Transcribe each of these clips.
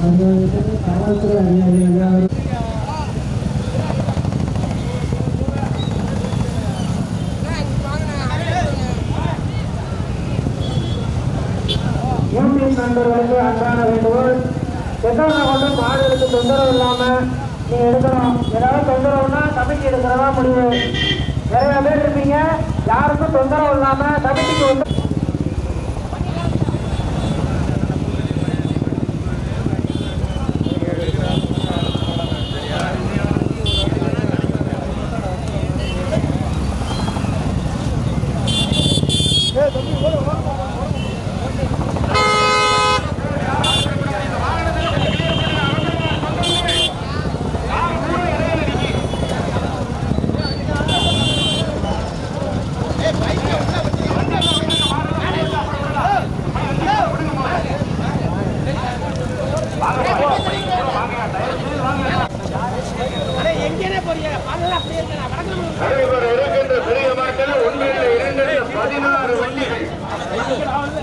காவல்துறை அதிகாரிகள் யூடியூப் நண்பர்களுக்கு அன்பான வேண்டுகோள். பெற்றோரை கொண்டு மாடுகளுக்கு தொந்தரவு இல்லாம நீங்க எடுக்கணும். ஏதாவது தொந்தரவுன்னா கமிட்டி எடுக்கிறதா முடிவு. நிறைய பேர் இருப்பீங்க, யாருக்கும் தொந்தரவு இல்லாம கமிட்டிக்கு வந்து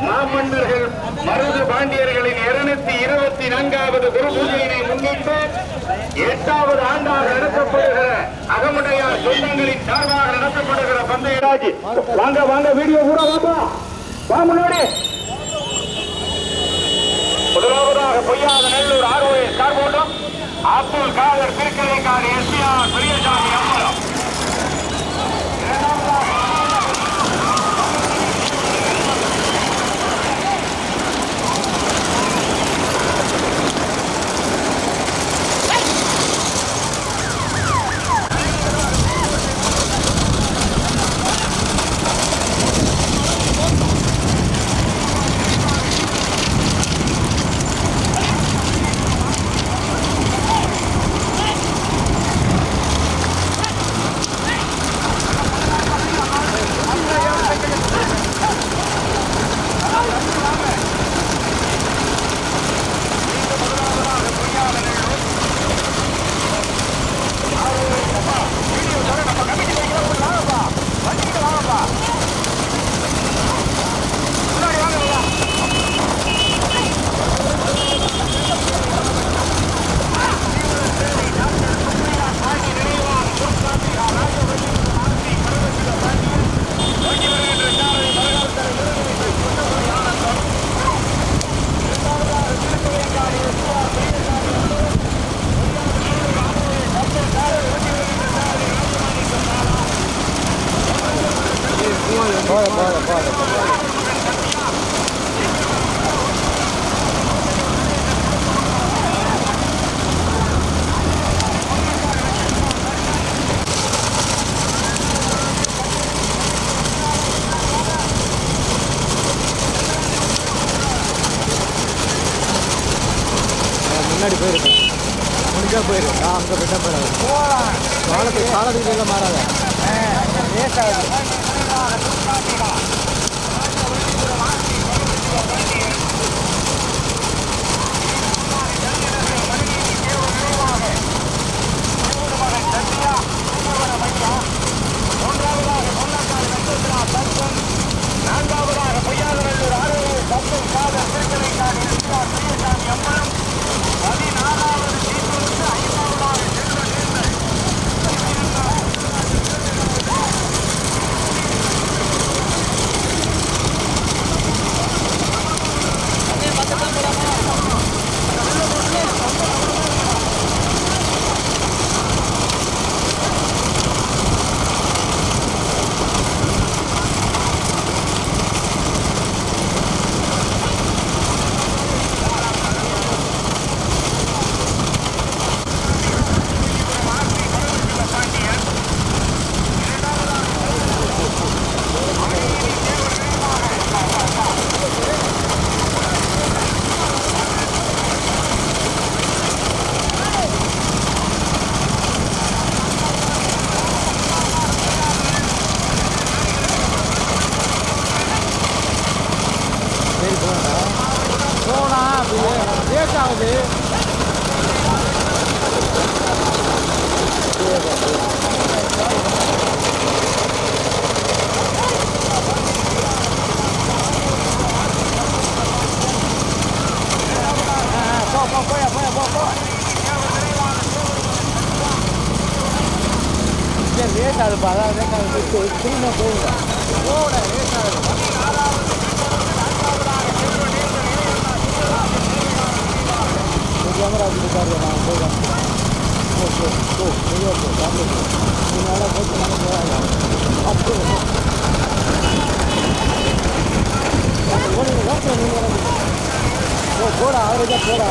மாமன்னர்கள் மருது பாண்டியர்களின் 224வது குரு பூஜையினை முன்னிட்டு 8வது ஆண்டாக நடத்தப்படுகிற அகமுடையார் சொந்தங்களின் சார்பாக நடத்தப்படுகிற பந்தயராஜ். வாங்க வாங்க, வீடியோ கூட வாங்க முன்னாடி. முதலாவதாக பொய்யாத நெல்லூர் ஆர்ஓஎஸ் கார்போட்டம் அப்துல் காதர் திருக்கலைக்கார் எஸ்ஆர் பெரியசாமி அம்பலம். முன்னாடி போயிருக்கேன், முடிஞ்சா போயிருக்கு. அங்கே போயிட்டா போயிடாது. காலத்துக்கு மாறாத நான்காவதாக பொய்யாதநல்லூர் ஆர்ஓஎஸ் அப்துல் காதர் திருக்கலைக்கார் எஸ்ஆர் பெரியசாமி அம்பலம். 16வது சீர்குழுக்கு 5வது செல்வ நேர்ந்த லேட் ஆகுது. போயா ஆகுதுப்பா, அதான் ரேஸ் ஆகுது, திரும்ப போகுங்க. கேமரா வச்சுருக்காரு, நான் போயிடுறேன். ஓகே ஓ வெளியே போ ஃபேமிலி போ இதனால் போட்டு நம்ம போவாங்க அப்போ ஓடிங்க ரோட்டில் நீங்கள் ஓ போடா ஆவரேஜாக போடா.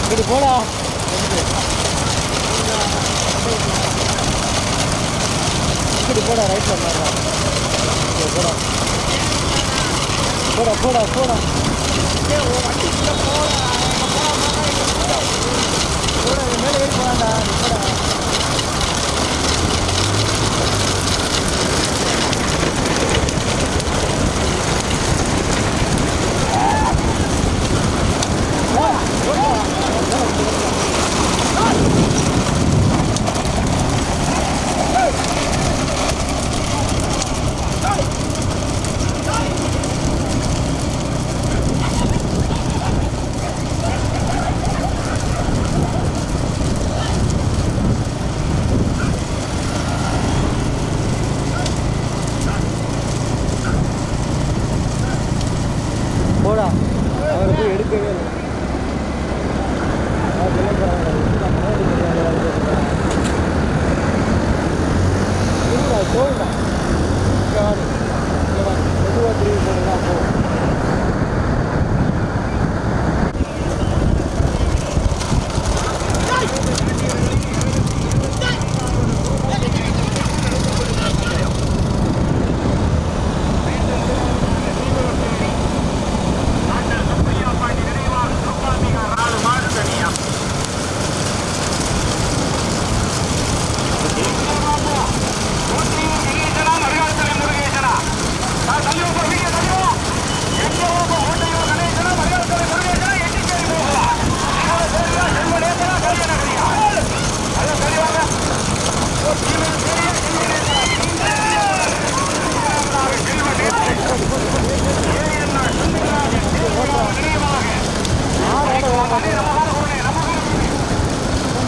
இப்படி போடா இப்படி போடா ரைட்டில் போடா போடா போடா போடா போடா மேலே ஏறி போடாண்டா போடா.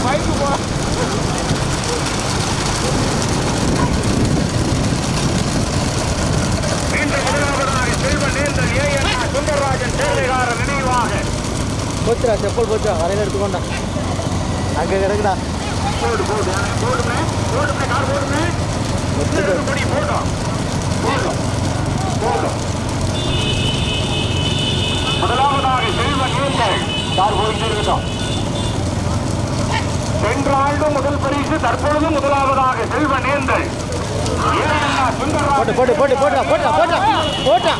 பைக்கு போ. சுந்தரராஜன் சேவைகார நினைவாக போச்சுடா, செப்பல் போச்சா, வரையில் எடுத்துக்கோண்டா. அங்கே கிடக்குடா. முதலாவதாக செல்வன் ஏந்தல் கார் போயிட்டு இருக்கட்டும். சென்ற ஆண்டு முதல் பரிசு, தற்பொழுது முதலாவதாக செல்வன் ஏந்தல். போட்டு போட்டு போட்டு போட்டா போட்டா போட்டா போட்டா.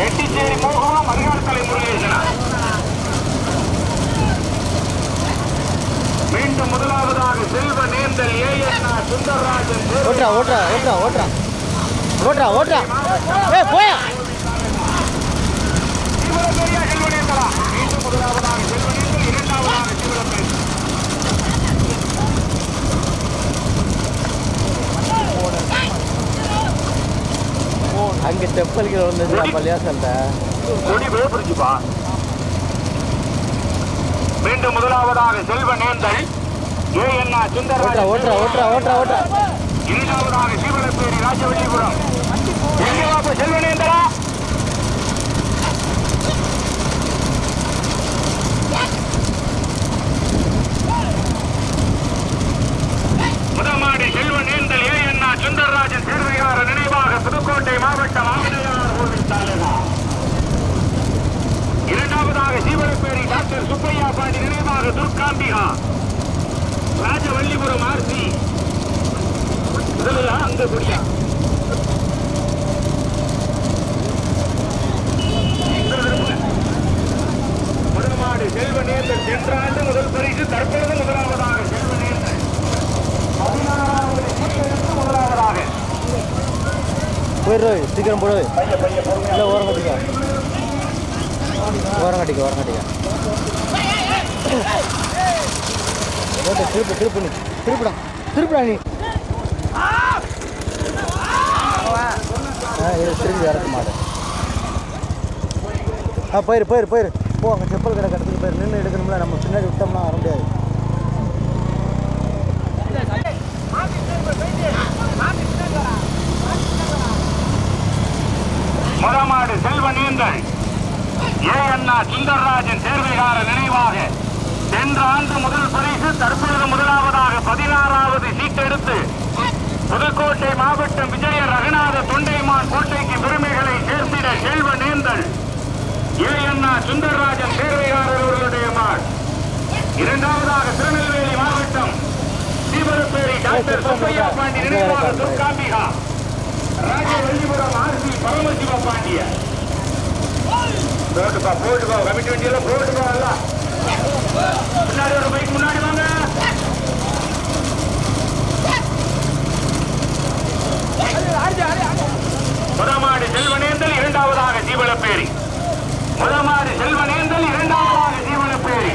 எட்டிச்சேரி மோகனம் மருகார்கலை முருகேசனா. மீண்டும் முதலாவதாக செல்வ நேர்ந்தல் ஏஎன்ஆ சுந்தரராஜன். ஓட்டுறா ஓட்டுறா ஓட்டுறா ஓட்டுறா ஓட்டுறா ஓட்டுறா. ஏ போயா. செல்வனேந்தலா. மீண்டும் முதலாவதாக செல்வனேந்தல், இரண்டாவதாக சிவலப்பேர். அங்கே செப்பல்கள் வந்துச்சு பள்ளியாசல்ல. கொடி வேப்பிருச்சுப்பா. மீண்டும் முதலாவதாக செல்வ நேர்ந்தல் ஏஎன்ஆ சுந்தரராஜன். ஓட்டுறா ஓட்டுறா ஓட்டுறா ஓட்டுறா. இரண்டாவதாக சிவலப்பேரி ராஜவல்லிபுரம். செல்வனேந்தலா. முதமாடி செல்வனேந்தல் ஏஎன்ஆ சுந்தரராஜன் சேர்வையார நினைவாக புதுக்கோட்டை மாவட்டம் ஆவடையார் கோவில் தாலுகா. இரண்டாவதாக சீவலப்பேரி டாக்டர் சுப்பையா பாண்டி நினைவாக துர்காம்பிகா ராஜவல்லிபுரம் ஆர்சி. முதல்ல அங்க குடியா முதமாடி செல்வனேந்தல் சென்ற ஆண்டு முதல் பரிசு, தற்பொழுது முதலாவதாக செல்வனேந்தல். 16வது சீட்டெடுத்து முதலாவதாக. போயிடு சீக்கிரம் போடு. இல்லை ஓரம் கட்டிக்க ஓரம் கட்டிக்க ஓரம் கட்டிக்க. ஓட்ட திருப்பு திருப்பு நீ திருப்பிடா திருப்பிடா நீ. இது திரும்பி இறக்க மாட்டேன். போயிரு போயிரு போயிரு போ. அங்கே செப்பல் கடை கடத்துக்கு போயிரு. நின்று எடுக்கணும்ல, நம்ம பின்னாடி விட்டோம்னா வர முடியாது. முதமாடு செல்வனேந்தல் ஏஎன்ஆ சுந்தரராஜன் சேர்வைகார நினைவாக சென்ற ஆண்டு முதல் பரிசு, தற்பொழுது முதலாவதாக 16வது சீட்டெடுத்து புதுக்கோட்டை மாவட்டம் விஜய ரகுநாத தொண்டைமான் கோட்டைக்கு பெருமைகளை சேர்த்திட செல்வனேந்தல் ஏஎன்ஆ சுந்தரராஜன் சேர்வைகாரர் அவர்களுடைய மாள். இரண்டாவதாக திருநெல்வேலி மாவட்டம் சீவலப்பேரி டாக்டர் சுப்பையா பாண்டி நினைவாக துர்காம்பிகா ராஜவல்லிபுரம் ஆர்சி பரமசிவ பாண்டிய. போட்டுப்பா போட்டுப்பா, கமிட்டி வண்டியெல்லாம் போட்டுப்பா. எல்லாம் முன்னாடி ஒரு பைக் முன்னாடி வாங்க. முதமாடி செல்வனேந்தல், இரண்டாவதாக சீவலப்பேரி. முதமாடி செல்வனேந்தல், இரண்டாவதாக சீவலப்பேரி.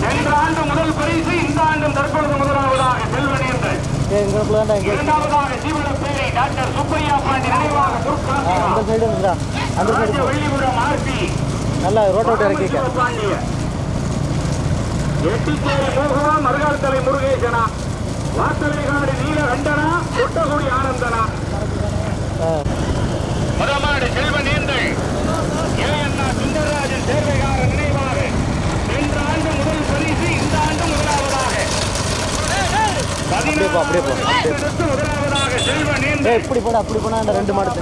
சென்ற ஆண்டு முதல் பரிசு, இந்த ஆண்டும் தற்பொழுது முதலாவதாக செல்வனேந்தல். இரண்டாவதாக சீவலப்பேரி டாக்டர் சுப்பையா பாண்டி நினைவாக அந்த சைடு அந்த சைடு வெள்ளிபுரம் ஆர்சி நல்லா ரோட்டை விட்டு இறக்கிக்க. பாண்டிய. எட்டிச்சேரி மோகனா மருகார்கலை முருகேசனா வாசலைகாடு நீலகண்டனா கொட்டகுடி ஆனந்தனா. முதமாடு செல்வனேந்தல் ஏஎன்ஆ சுந்தரராஜன் சேர்வைகார நினைவாக சென்ற ஆண்டு முதல் பரிசு, இந்த ஆண்டு முதலாவதாக. முதலாவதாக செல்வனேந்தல். இப்படி போனா அப்படி போனா அந்த ரெண்டு மாடு.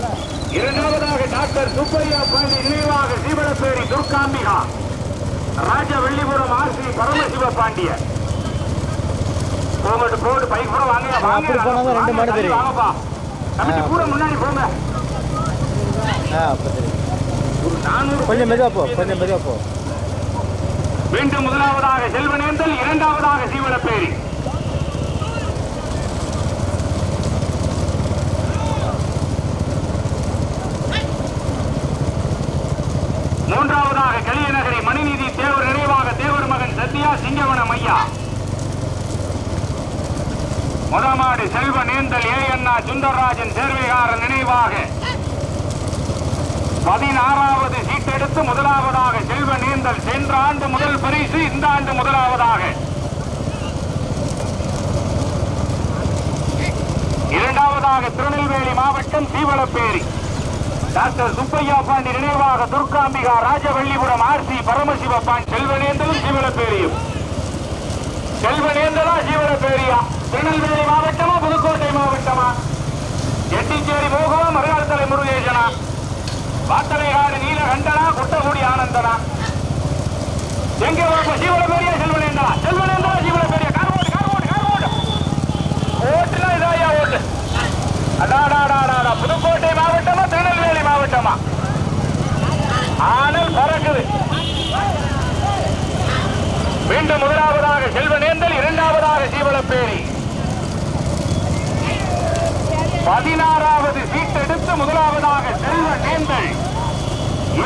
இரண்டாவதாக டாக்டர் சுப்பையா பாண்டி நினைவாக சீவலப்பேரி துர்காம்பிகா ராஜவல்லிபுரம் ஆர்சி பரமசிவ பாண்டிய. போட்டு போட்டு பைக் கூட வாங்க. அப்படி போனாதான் ரெண்டு மாடு தெரியும். வாங்கப்பா, கமிட்டி கூட முன்னாடி போங்க. கொஞ்சம் மெதுவா போ, கொஞ்சம் மெதுவா போ. மீண்டும் முதலாவதாக செல்வனேந்தல், இரண்டாவதாக சீவலப்பேரி. மூன்றாவதாக கலியநகரி மணிநீதி தேவர் நினைவாக தேவர் மகன் சத்யா சிங்கவனம் ஐயா. முதமாடு செல்வ நேந்தல் ஏஎன்ஆ சுந்தரராஜன் சேர்வைகாரன் நினைவாக 16வது சீட்டெடுத்து முதலாவதாக செல்வ நேந்தல். சென்ற ஆண்டு முதல் பரிசு, இந்த ஆண்டு முதலாவதாக. இரண்டாவதாக திருநெல்வேலி மாவட்டம் சீவலப்பேரி டாக்டர் சுப்பையா பாண்டி நினைவாக துர்காம்பிகா ராஜவள்ளிபுரம் ஆர்சி பரமசிவ பாண்டி. செல்வநேந்தலும் சீவலப்பேரியும். செல்வநேந்தலா சீவலப்பேரியா? திருநெல்வேலி மாவட்டமா புதுக்கோட்டை மாவட்டமா? எட்டிச்சேரி மோகவா மருகாலத்தலை முருகேசனா? வாத்தலைகாடு நீலகண்டனா குட்டகுடி ஆனந்தனா? எங்கே சீவலப்பேரியா செல்வநேந்தலா? செல்வநேந்தலா சீவலப்பேரியா? கார்போர்டு கார்போர்டு கார்போர்டு ஓட்டுனா இதாயா ஓட்டு. அடாடாடாடா, புதுக்கோட்டை மாவட்டமா திருநெல்வேலி மாவட்டமா? ஆனல் பறக்குது. மீண்டும் முதலாவதாக செல்வநேந்தல், இரண்டாவதாக சீவலப்பேரி. 16வது சீட்டெடுத்து முதலாவதாக செல்வநேந்தல்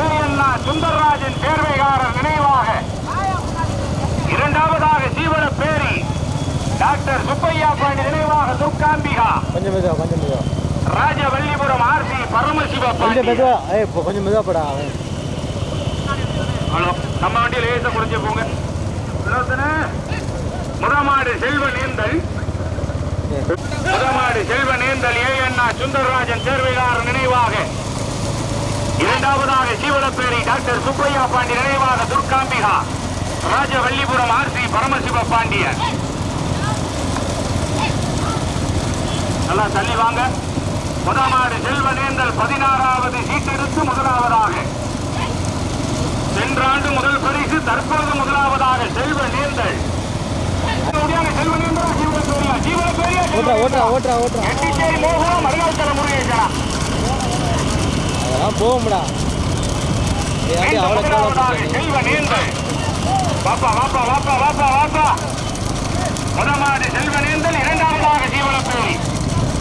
ஏஎன்ஆ சுந்தரராஜன் சேர்வைகாரர் நினைவாக. இரண்டாவதாக சீவலப்பேரி டாக்டர் சுப்பையா பாண்டி நினைவாக துர்காம்பிகா கொஞ்சம் மெதுவா ராஜவள்ளிபுரம் ஆர்சி பரமசிவ கொஞ்சம் பாண்டி. மெதுவா கொஞ்சம் மெதுவா படா. ஹலோ, நம்ம வண்டியில் லேச குறைஞ்சு போங்க. முதமாடு செல்வநேந்தல் ஏஎன்ஆ சுந்தரராஜன் சேர்வைகாரர் நினைவாக. இரண்டாவதாக சீவலப்பேரி டாக்டர் சுப்பையா பாண்டி நினைவாக துர்காம்பிகா ராஜவள்ளிபுரம் ஆர்சி பரமசிவ பாண்டியன். நல்லா தள்ளி வாங்க. முதமாடு செல்வநேந்தல் 16வது சீட்டெடுத்து முதலாவதாக. சென்ற ஆண்டு முதல் பரிசு, தற்போது முதலாவதாக செல்வநேந்தல். எட்டிச்சேரி மோகனம் மருகாலத்தலை முருகேசனா? அதெல்லாம் போகும்டா. செல்வநேந்தல் வாப்பா வாப்பா வாப்பா வாப்பா வாப்பா. முதமாடு செல்வநேந்தல், இரண்டாவதாக சீவலப்பேரி.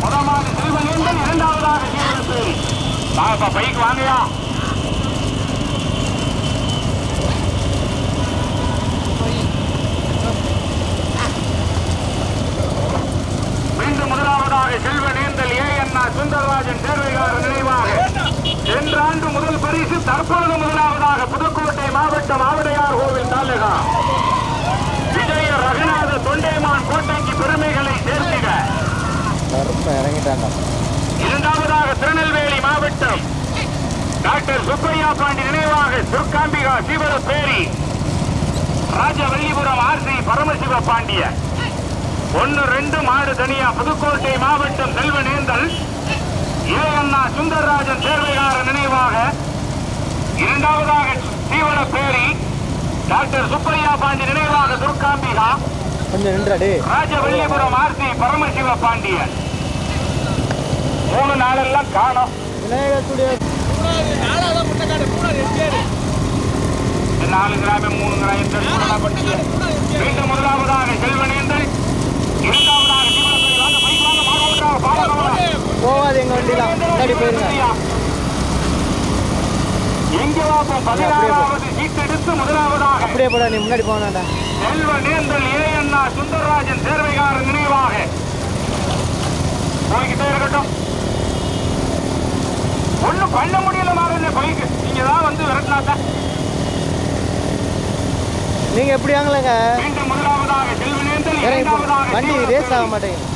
முதமாடு செல்வநேந்தல், இரண்டாவதாக சீவலப்பேரி. வாப்பா பைக் வாங்கயா. மீண்டும் முதலாவதாக செல்வநேந்தல் ஏஎன்ஆ சுந்தரராஜன் சேர்வைகாரர் நினைவாக. சென்ற ஆண்டு முதல் பரிசு, தற்பொழுது முதலாவதாக புதுக்கோட்டை மாவட்டம் ஆவடையார் கோவில் தாலுகா விஜய ரகுநாத தொண்டைமான் கோட்டைக்கு பெருமைகளை சேர்த்திட. இறங்கிட்டாங்க. இரண்டாவதாக திருநெல்வேலி மாவட்டம் டாக்டர் சுப்பையா பாண்டி நினைவாக துர்காம்பிகா சீவலப்பேரி ராஜவள்ளிபுரம் ஆர்சி பரமசிவ பாண்டிய. 1-2 மாடு தனியா. புதுக்கோட்டை மாவட்டம் செல்வநேந்தல் ஏஎன்ஆ சுந்தரராஜன் சேர்வைகாரர் நினைவாக. இரண்டாவதாக சீவலப்பேரி டாக்டர் சுப்பையா பாண்டி நினைவாக துர்காம்பிகா கொஞ்சம் நின்றாடி ராஜவள்ளிபுரம் ஆர்சி பரமசிவ பாண்டியன். 3 நாளெல்லாம் காணும். விநாயகர் ஸ்டுடியோ 4 கிராமம் 3 கிராமம். மீண்டும் முதலாவதாக செல்வநேந்தல், இரண்டாவதாக சீவலப்பேரி. வாங்க பைக் வாங்க, மாடு போகாது. எங்க வண்டிலாம் முன்னாடி போயிருங்க. எங்கே வாப்போம்? 16வது சீட்டெடுத்து முதலாவதாக அப்படியே போடா, நீ முன்னாடி போனாடா. செல்வநேந்தல் ஏஎன்ஆ சுந்தரராஜன் சேர்வைகாரர் நினைவாக. போய்கிட்டே இருக்கட்டும். ஒண்ணும் பண்ண முடியல மாறுங்க பைக். நீங்க தான் வந்து விரட்டினாக்க. நீங்க எப்படி வாங்கலங்க? மீண்டும் முதலாவதாக செல்வநேந்தல், இரண்டாவதாக வண்டி ரேஸ் ஆக மாட்டேங்குது.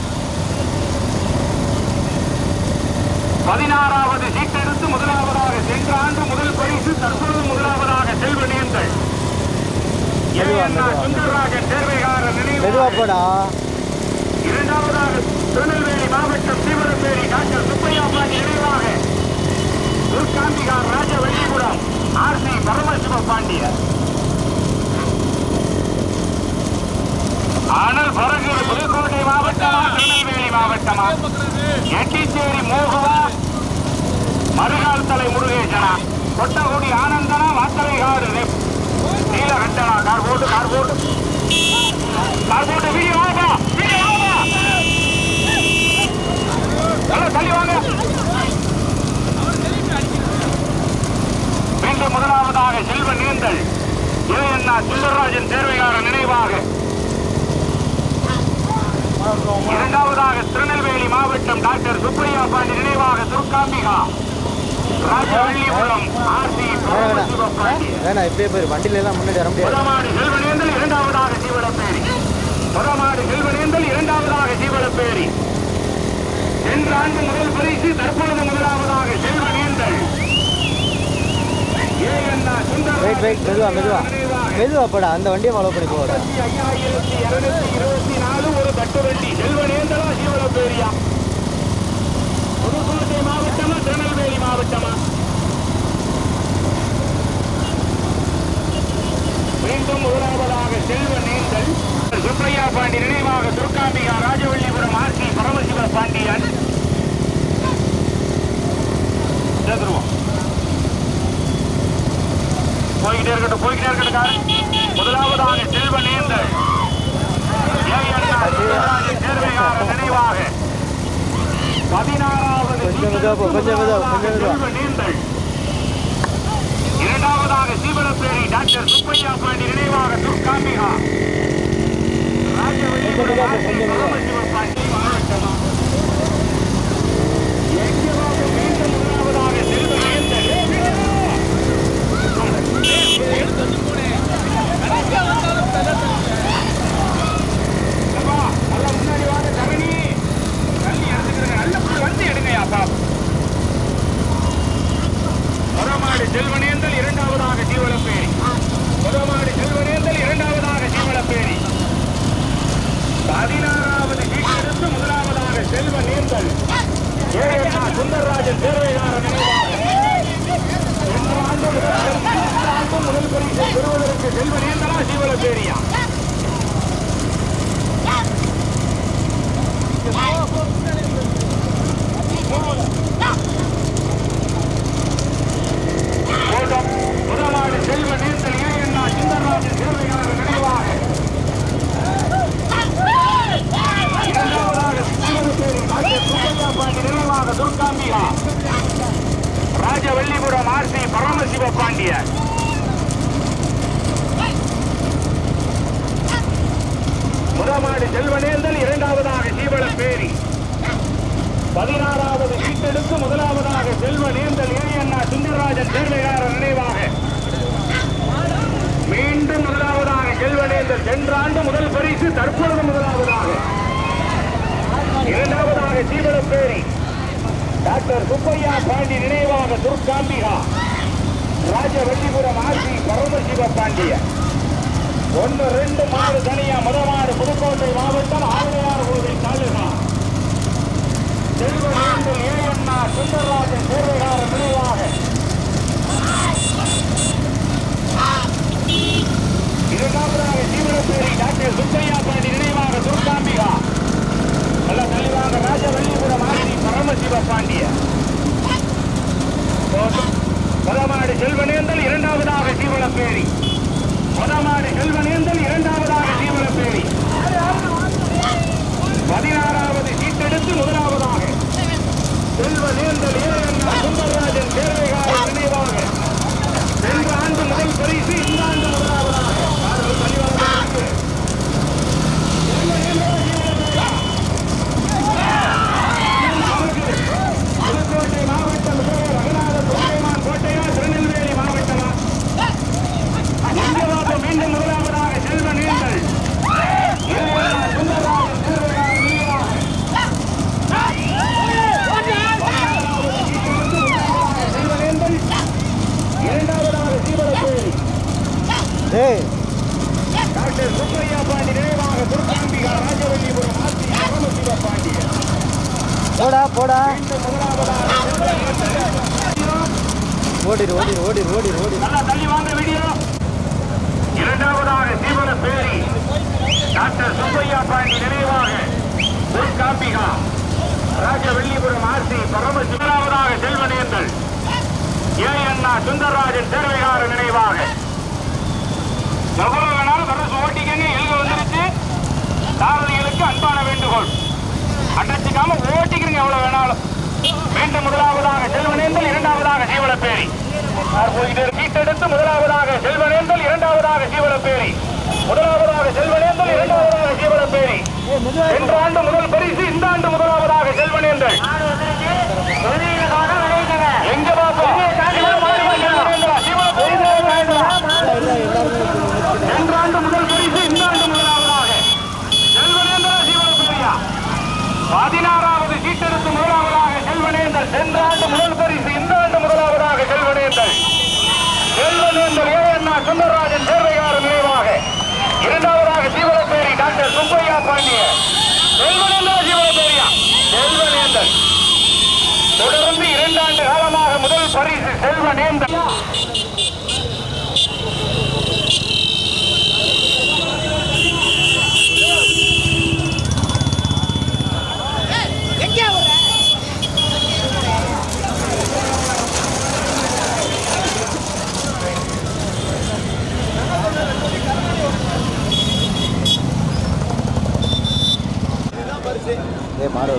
16வது சீட்டெடுத்து முதலாவதாக. சென்ற ஆண்டு முதல் பரிசு, தற்பொழுது முதலாவதாக செல்வநேந்தல் ஏஎன்ஆ சுந்தரராஜன் சேர்வைகாரர் மெதுவா நினைவாக. போடா. இரண்டாவதாக திருநெல்வேலி மாவட்டம் சீவலப்பேரி டாக்டர் சுப்பையா பாண்டி நினைவாக துர்காம்பிகா ராஜவள்ளிபுரம் ஆர்சி பரமசிவ பாண்டியர். ஆனால் பிறகு புதுக்கோட்டை மாவட்டமா திருநெல்வேலி மாவட்டமா? எட்டிச்சேரி மோகவா மருகாலத்தலை முருகேசனா? கொட்டகுடி ஆனந்தனா? வாத்தலைகாடு நீலகண்டனா? கார்போட்டு கார்போட்டு கார்போட்டு. வீடியோ வாங்க, வீடியோ வாங்க, நல்லா தள்ளி வாங்க. மீண்டும் முதலாவதாக செல்வநேந்தல் ஏஎன்ஆ சுந்தரராஜன் சேர்வைகாரர் நினைவாக. இரண்டாவதாக திருநெல்வேலி மாவட்டம் டாக்டர் சுப்பையா பாண்டி நினைவாக துர்காம்பிகா ராஜவள்ளிபுரம் ஆர்சி வேணா இப்பயே போயிரு வண்டியில எல்லாம் முன்னாடி வர முடியாது. முதமாடு செல்வனேந்தல் இரண்டாவதாக சீவலப்பேரி. முதமாடு செல்வனேந்தல் இரண்டாவதாக சீவலப்பேரி. சென்ற ஆண்டு முதல் பரிசு தற்பொழுது முதலாவதாக செல்வனேந்தல். மெதுவா போடா, அந்த வண்டியை ஃபாலோ பண்ணி போடா. 5224 ஒரு தட்டு வண்டி. செல்வனேந்தலா சீவலப்பேரியா? புதுக்கோட்டை மாவட்டமா திருநெல்வேலி மாவட்டமா? மீண்டும் முதலாவதாக செல்வனேந்தல் சுப்பையா பாண்டி நினைவாக துர்காம்பிகா ராஜவள்ளிபுரம் ஆர்சி பரமசிவ பாண்டியன். போய்கிட்டே இருக்கட்டும். முதலாவதாக செல்வனேந்தல் சேர்வையாளர் நினைவாக 16வது செல்வனேந்தல். இரண்டாவதாக சீவலப்பேரி டாக்டர் சுப்பையா பாண்டி நினைவாக துர்காம்பிகா ராஜவள்ளிபுரம் ஆர்சி பரமசிவ பாண்டி மாவட்டமா? மீண்டும் முதலாவதாக செல்வனேந்தல். முன்னாடி வாங்க தரணி தண்ணி எடுத்துக்கிறேங்க. நல்ல வந்து எடுங்கயாப்பா. முதமாடு செல்வனேந்தல் இரண்டாவதாக சீவலப்பேரி. முதமாடு செல்வனேந்தல் இரண்டாவதாக சீவலப்பேரி. 16வது வீட்டெடுத்து முதலாவதாக செல்வனேந்தல். சுந்தரராஜன் சேர்வையாளர் நினைவாக முதல் பரிசை பெறுவதற்கு செல்வனேந்தலா சீவலப்பேரியா? முதலாவது செல்வனேந்தல் ஏஎன்ஆ சுந்தரராஜன் சேர்வையாளர் நினைவாக. இரண்டாவதாக சீவலப்பேரி டாக்டர் சுப்பையா பாண்டி நினைவாக துர்காம்பிகா ராஜவள்ளிபுரம் ஆர்சி பரமசிவ பாண்டியன். முதமாடு செல்வனேந்தல் இரண்டாவதாக சீவலப்பேரி. 16வது வீட்டெடுத்து முதலாவதாக செல்வனேந்தல் ஏஎன்ஆ சுந்தரராஜன் சேர்வையாளர் நினைவாக. மீண்டும் முதலாவதாக செல்வனேந்தல். சென்ற ஆண்டு முதல் பரிசு தற்பொழுது முதலாவதாக. இரண்டாவதாக சீவலப்பேரி டாக்டர் சுப்பையா பாண்டி நினைவாக துர்காம்பிகா ராஜவள்ளிபுரம் ஆர்சி பரமசிவ பாண்டியன். 1-2 மாடு தனியா. முதமாடு புதுக்கோட்டை மாவட்டம் ஆவுடையார் கோவில் தாலுகா. செல்வனேந்தல் ஏஎன்ஆ சுந்தரராஜன் சேர்வையாளர் நினைவாக. இரண்டாவதாக சீவலப்பேரி டாக்டர் சுப்பையா பாண்டி நினைவாக துர்காம்பிகா நல்ல தெளிவாக ராஜவள்ளிபுரம் ஆர்சி பரமசிவ பாண்டியன். முதமாடு செல்வனேந்தல் இரண்டாவதாக சீவலப்பேரி. முதமாடு செல்வனேந்தல் இரண்டாவதாக சீவலப்பேரி. 16வது சீட்டெடுத்து முதலாவதாக செல்வனேந்தல் ஏஎன்ஆ சுந்தரராஜன் சேர்வையாளர் நினைவாக. சென்ற ஆண்டு முதல் பரிசு இந்த ஆண்டு முதலாவதாக. புதுக்கோட்டை மாவட்டம் ரகுநாதன் கோட்டையா திருநெல்வேலி மாவட்டமா? மீண்டும் முதலாவதாக செல்வனேந்தல் சுந்தரராஜன் சேர்வையாளர் நினைவாக. செல்வனேந்தல் இரண்டாவதாக சீவலப்பேரி டாக்டர் சுப்பையா பாண்டி நினைவாக துர்காம்பிகா ராஜவள்ளிபுரம் ஆர்சி பரமசிவ பாண்டியன். போடா ஓடிடு. நல்லா தள்ளி வாங்க வீடியோ. இரண்டாவதாக சீவலப்பேரி டாக்டர் சுப்பையா பாண்டி நினைவாக துர்காம்பிகா ராஜவள்ளிபுரம் ஆர்சி பரமசிவ. முதலாவதாக செல்வனேந்தல் ஏஎன்ஆ சுந்தரராஜன் சேர்வையாளர் நினைவாக. எவ்வளவு வேணாலும் வரசு ஓட்டிக்கங்க. எழுத வந்துருச்சு. சாரதிகளுக்கு அன்பான வேண்டுகோள், அடைச்சிக்காம ஓட்டிக்கிறீங்க எவ்வளவு வேணாலும். மீண்டும் முதலாவதாக செல்வனேந்தல் இரண்டாவதாக சீவலப்பேரி. வீட்டெடுத்து முதலாவதாக செல்வனேந்தல் இரண்டாவதாக சீவலப்பேரி. முதலாவதாக செல்வனேந்தல், இரண்டாவதாக சீவலப்பேரி. சென்ற ஆண்டு முதல் பரிசு, இந்த ஆண்டு முதலாவதாக செல்வனேந்தல். எங்க பாப்போம்? சென்ற ஆண்டு முதல் பரிசு, இந்த ஆண்டு முதலாவதாக செல்வனேந்தல், சீவலப்பேரியா. 16வது சீட்டெடுத்து முதலாவதாக செல்வனேந்தல். சென்ற ஆண்டு முதல் பரிசு, இந்த ஆண்டு முதலாவதாக செல்வனேந்தல். செல்வனேந்தல் ஏஎன்ஆ சுந்தரராஜன் சேர்வையாளர் நினைவாக. இரண்டாவதாக சீவலப்பேரி டாக்டர் சுப்பையா பாண்டியர். செல்வனேந்தல், சீவலப்பேரியா. செல்வனேந்தல் தொடர்ந்து 2 ஆண்டு காலமாக முதல் பரிசு செல்வனேந்தல். மாடு